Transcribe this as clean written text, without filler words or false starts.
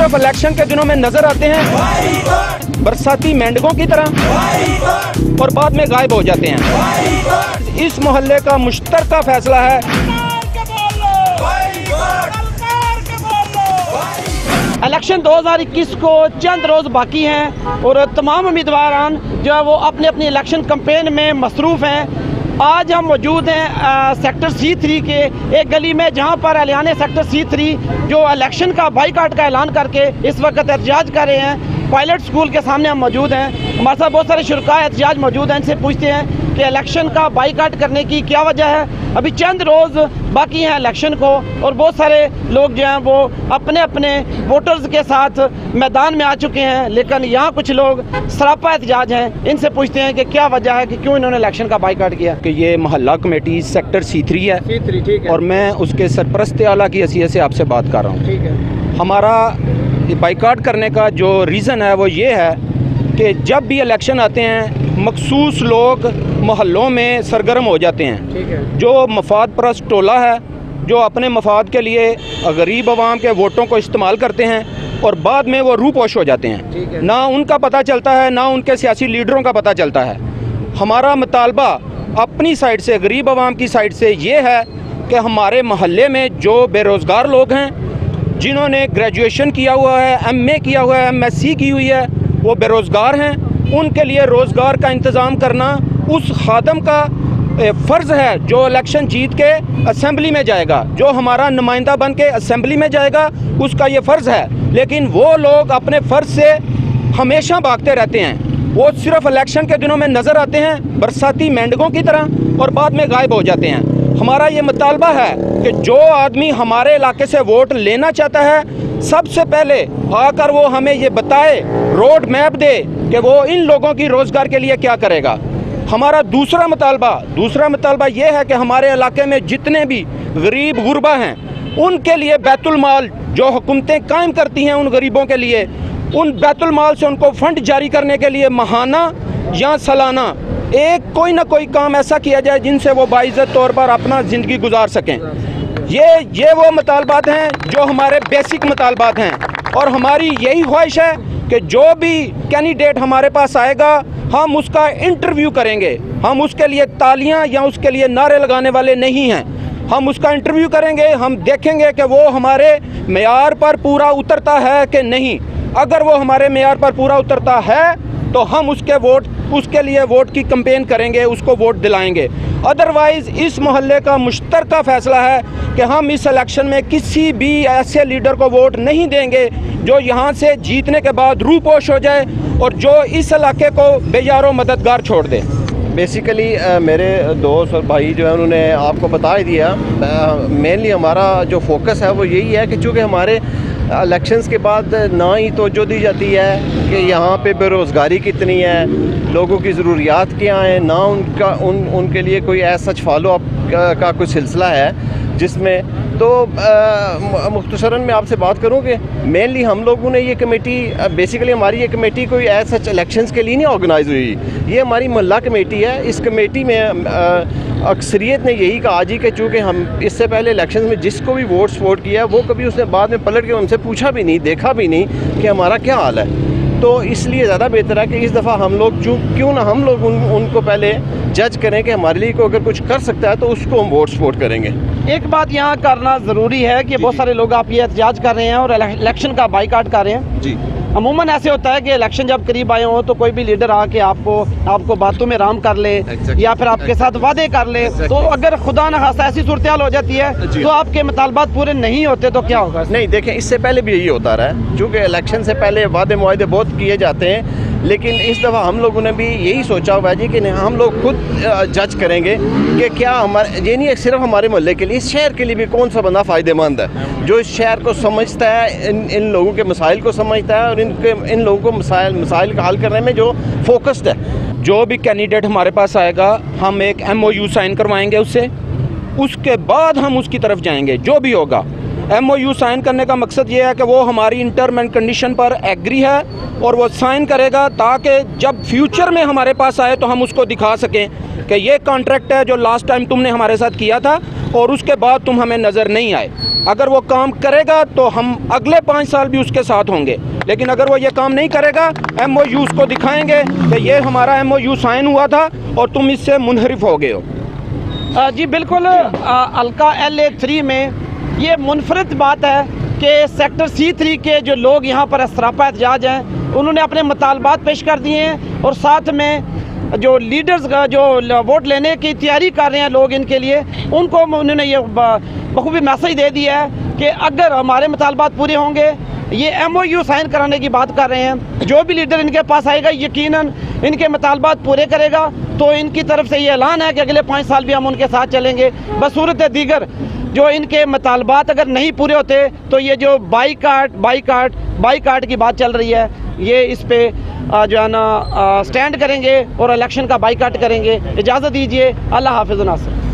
सिर्फ इलेक्शन के दिनों में नजर आते हैं बरसाती मेंढकों की तरह और बाद में गायब हो जाते हैं। इस मोहल्ले का मुश्तरका फैसला है इलेक्शन 2021 को चंद रोज़ बाकी हैं और तमाम उम्मीदवारान जो है वो अपने अपनी इलेक्शन कैंपेन में मसरूफ़ हैं। आज हम मौजूद हैं सेक्टर C3 के एक गली में, जहां पर एहलियाने सेक्टर C3 जो इलेक्शन का बाईकाट का ऐलान करके इस वक्त एहतजाज कर रहे हैं। पायलट स्कूल के सामने हम मौजूद हैं। हमारे साथ बहुत सारे शुरका एहतजाज मौजूद हैं। इनसे पूछते हैं कि इलेक्शन का बाईकाट करने की क्या वजह है। अभी चंद रोज़ बाकी हैं इलेक्शन को और बहुत सारे लोग जो हैं वो अपने अपने वोटर्स के साथ मैदान में आ चुके हैं, लेकिन यहाँ कुछ लोग सरापा एहतजाज हैं। इनसे पूछते हैं कि क्या वजह है कि क्यों इन्होंने इलेक्शन का बाईकाट किया। कि ये मोहल्ला कमेटी सेक्टर C3 है, ठीक है, और मैं उसके सरपरस्त आला की हैसियत से आपसे बात कर रहा हूँ। ठीक है। हमारा बाईकाट करने का जो रीज़न है वो ये है कि जब भी इलेक्शन आते हैं मखसूस लोग मोहल्लों में सरगर्म हो जाते हैं। ठीक है। जो मफाद परस्त टोला है जो अपने मफाद के लिए गरीब आवाम के वोटों को इस्तेमाल करते हैं और बाद में वो रूपोश हो जाते हैं। ना उनका पता चलता है ना उनके सियासी लीडरों का पता चलता है। हमारा मुतालबा अपनी साइड से, गरीब आवाम की साइड से ये है कि हमारे मोहल्ले में जो बेरोज़गार लोग हैं, जिन्होंने ग्रेजुएशन किया हुआ है, MA किया हुआ है, MSc की हुई है, वो बेरोज़गार हैं, उनके लिए रोज़गार का इंतज़ाम करना उस खादम का फ़र्ज़ है जो इलेक्शन जीत के असेंबली में जाएगा, जो हमारा नुमाइंदा बन के असेंबली में जाएगा, उसका ये फ़र्ज़ है। लेकिन वो लोग अपने फ़र्ज़ से हमेशा भागते रहते हैं। वो सिर्फ इलेक्शन के दिनों में नज़र आते हैं बरसाती मेंढकों की तरह और बाद में गायब हो जाते हैं। हमारा ये मुतालबा है कि जो आदमी हमारे इलाके से वोट लेना चाहता है, सबसे पहले आकर वो हमें ये बताए, रोड मैप दे कि वो इन लोगों की रोज़गार के लिए क्या करेगा। हमारा दूसरा मुतालबा ये है कि हमारे इलाके में जितने भी गरीब गुरबा हैं उनके लिए बैतुल माल जो हुकूमतें कायम करती हैं उन गरीबों के लिए, उन बैतुल माल से उनको फंड जारी करने के लिए महाना या सालाना एक कोई ना कोई काम ऐसा किया जाए जिनसे वो बाइज़्ज़त तौर पर अपना ज़िंदगी गुजार सकें। ये वो मुतालबात हैं जो हमारे बेसिक मुतालबात हैं और हमारी यही ख्वाहिश है कि जो भी कैंडिडेट हमारे पास आएगा हम उसका इंटरव्यू करेंगे। हम उसके लिए तालियां या उसके लिए नारे लगाने वाले नहीं हैं। हम उसका इंटरव्यू करेंगे, हम देखेंगे कि वो हमारे मेयार पर पूरा उतरता है कि नहीं। अगर वो हमारे मेयार पर पूरा उतरता है तो हम उसके लिए वोट की कैंपेन करेंगे, उसको वोट दिलाएंगे। अदरवाइज़ इस मोहल्ले का मुश्तरका फ़ैसला है कि हम इस इलेक्शन में किसी भी ऐसे लीडर को वोट नहीं देंगे जो यहाँ से जीतने के बाद रूपोश हो जाए और जो इस इलाके को बेयारो मददगार छोड़ दे। बेसिकली मेरे दोस्त और भाई जो है उन्होंने आपको बता ही दिया। मेनली हमारा जो फोकस है वो यही है कि चूँकि हमारे इलेक्शंस के बाद ना ही तवज्जो दी जाती है कि यहाँ पे बेरोज़गारी कितनी है, लोगों की ज़रूरियात क्या हैं, ना उनके लिए कोई ऐसा फॉलो अप का कोई सिलसिला है जिसमें तो मुख्तसरन मैं आपसे बात करूं कि मेनली हम लोगों ने ये कमेटी, बेसिकली हमारी ये कमेटी कोई एज सच इलेक्शंस के लिए नहीं ऑर्गेनाइज हुई। ये हमारी मोहल्ला कमेटी है। इस कमेटी में अक्सरियत ने यही कहा जी कि चूँकि हम इससे पहले इलेक्शन में जिसको भी वोट किया वो कभी उसने बाद में पलट के उनसे पूछा भी नहीं, देखा भी नहीं कि हमारा क्या हाल है। तो इसलिए ज़्यादा बेहतर है कि इस दफ़ा हम लोग क्यों ना हम लोग उनको पहले जज करें कि हमारे लिए कोई अगर कुछ कर सकता है तो उसको हम वोट सपोर्ट करेंगे। एक बात यहाँ करना ज़रूरी है कि बहुत सारे लोग आप ये एहतजाज कर रहे हैं और इलेक्शन का बाईकाट कर रहे हैं। जी, अमूमन ऐसे होता है कि इलेक्शन जब करीब आए हों तो कोई भी लीडर आके आपको बातों में राम कर ले या फिर आपके साथ वादे कर ले। तो अगर खुदा न खास्ता ऐसी सूरत हाल हो जाती है तो आपके मुतालबात पूरे नहीं होते तो क्या होगा? नहीं, देखें, इससे पहले भी यही होता रहा है। चूँकि इलेक्शन से पहले वादे मुआहदे बहुत किए जाते हैं, लेकिन इस दफ़ा हम लोगों ने भी यही सोचा हुआ है जी कि हम लोग खुद जज करेंगे कि क्या हमारे, ये नहीं सिर्फ हमारे मोहल्ले के लिए, इस शहर के लिए भी कौन सा बंदा फ़ायदेमंद है, जो इस शहर को समझता है, इन लोगों के मसाइल को समझता है और इन लोगों को मसाइल का हल करने में जो फोकस्ड है। जो भी कैंडिडेट हमारे पास आएगा हम एक MOU साइन करवाएंगे उससे, उसके बाद हम उसकी तरफ जाएंगे। जो भी होगा, MOU साइन करने का मकसद ये है कि वो हमारी टर्म एंड कंडीशन पर एग्री है और वो साइन करेगा ताकि जब फ्यूचर में हमारे पास आए तो हम उसको दिखा सकें कि ये कॉन्ट्रैक्ट है जो लास्ट टाइम तुमने हमारे साथ किया था, और उसके बाद तुम हमें नज़र नहीं आए। अगर वो काम करेगा तो हम अगले 5 साल भी उसके साथ होंगे, लेकिन अगर वो ये काम नहीं करेगा, MOU उसको दिखाएंगे कि ये हमारा MOU साइन हुआ था और तुम इससे मुनहरिफ हो गए हो। जी बिल्कुल, हल्का LA3 में ये मुनफरद बात है कि सेक्टर C3 के जो लोग यहाँ पर सरापा एहतजाज हैं, उन्होंने अपने मुतालबात पेश कर दिए हैं और साथ में जो लीडर्स का जो वोट लेने की तैयारी कर रहे हैं लोग इनके लिए, उनको उन्होंने ये बखूबी मैसेज दे दिया है कि अगर हमारे मुतालबात पूरे होंगे, ये MOU साइन कराने की बात कर रहे हैं, जो भी लीडर इनके पास आएगा यकीनन इनके मुतालबात पूरे करेगा। तो इनकी तरफ से ये ऐलान है कि अगले 5 साल भी हम उनके साथ चलेंगे। बसूरत दीगर जो इनके मुतालबात अगर नहीं पूरे होते तो ये जो बाईकाट की बात चल रही है, ये इस पे जो है ना स्टैंड करेंगे और इलेक्शन का बाईकाट करेंगे। इजाज़त दीजिए, अल्लाह हाफिज़ नासिर।